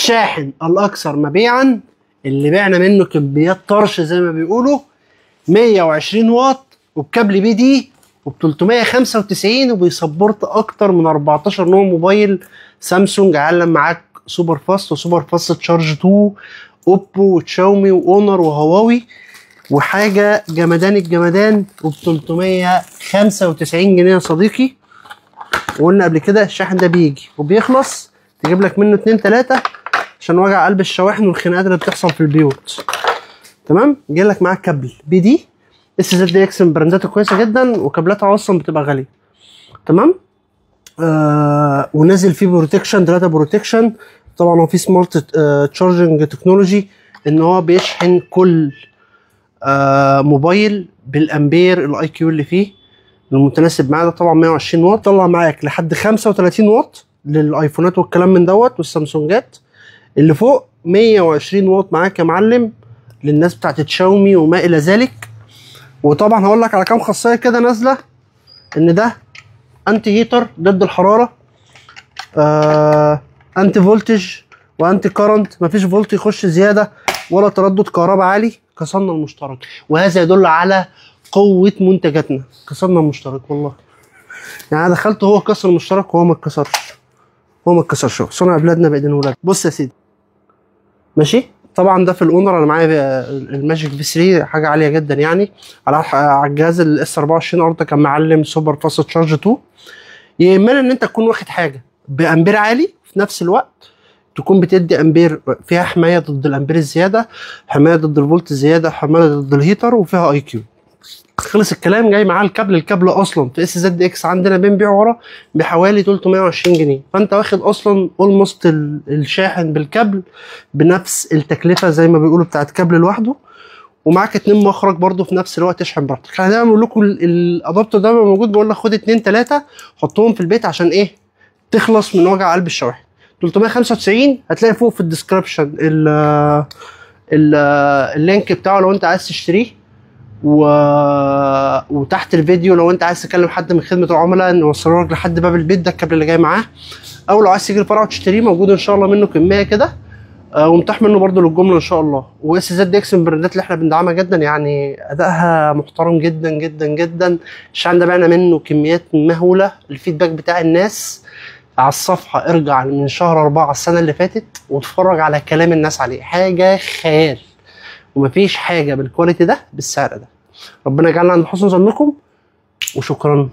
الشاحن الاكثر مبيعا اللي بعنا منه كميات طرش زي ما بيقولوا 120 واط وبكابل بي دي وب 395 وبيسبورت اكتر من 14 نوع موبايل سامسونج. علم معاك سوبر فاست وسوبر فاست تشارج 2 اوبو وتشاومي واونر وهواوي وحاجه جمدان الجمدان وب 395 جنيه يا صديقي. وقلنا قبل كده الشاحن ده بيجي وبيخلص تجيب لك منه 2 3 عشان وجع قلب الشواحن والخناقات اللي بتحصل في البيوت. تمام. جاي لك معاك كابل بي دي اس زد دي اكس من براندات كويسه جدا وكابلاتها اصلا بتبقى غاليه. تمام. ونازل فيه بروتكشن 3 بروتكشن. طبعا هو فيه سمارت تشارجنج تكنولوجي ان هو بيشحن كل موبايل بالامبير الاي كيو اللي فيه المتناسب معاه. ده طبعا 120 واط طلع معاك لحد 35 واط للايفونات والكلام من دوت والسامسونجات. اللي فوق 120 واط معاك يا معلم للناس بتاعت تشاومي وما الى ذلك. وطبعا هقول لك على كام خاصيه كده نازله ان ده انتي هيتر ضد الحراره، انتي فولتج وانتي كارنت، مفيش فولت يخش زياده ولا تردد كهرباء عالي. كسرنا المشترك وهذا يدل على قوه منتجاتنا. كسرنا المشترك والله يعني انا دخلت هو كسر المشترك وهو ما اتكسرش. هو ما اتكسرش صنع بلادنا بايدين ولاد. بص يا سيدي ماشي. طبعا ده في الاونر انا معايا الماجيك في 3 حاجه عاليه جدا يعني. على الجهاز الاس 24 ارض كان معلم سوبر فاست تشارج 2. يهمنا ان انت تكون واخد حاجه بامبير عالي في نفس الوقت تكون بتدي امبير فيها حمايه ضد الامبير الزياده، حمايه ضد الفولت الزياده، حمايه ضد الهيتر، وفيها اي كيو. خلص الكلام. جاي معاه الكابل اصلا في اس زد اكس عندنا بنبيعه ورا بحوالي 320 جنيه. فانت واخد اصلا اولموست الشاحن بالكابل بنفس التكلفه زي ما بيقولوا بتاعت كابل لوحده ومعاك 2 مخرج برده في نفس الوقت تشحن براحتك. احنا دايما بنقول لكم الادابتر ده موجود بقول لك خد 2 3 حطهم في البيت عشان ايه تخلص من وجع قلب الشواحن. 395 هتلاقي فوق في الديسكربشن اللينك بتاعه لو انت عايز تشتريه وتحت الفيديو لو انت عايز تكلم حد من خدمه العملاء نوصله لك لحد باب البيت. ده الكابل اللي جاي معاه. او لو عايز تيجي الفرع وتشتريه موجود ان شاء الله منه كميه كده ومتاح منه برده للجمله ان شاء الله. واس زد اكس من البراندات اللي احنا بندعمها جدا يعني ادائها محترم جدا جدا جدا. الشحن ده بعنا منه كميات مهوله. الفيدباك بتاع الناس على الصفحه ارجع من شهر 4 السنه اللي فاتت واتفرج على كلام الناس عليه. حاجه خيال ومفيش حاجه بالكواليتي ده بالسعر ده. ربنا يجعلنا عند حسن ظنكم وشكرا.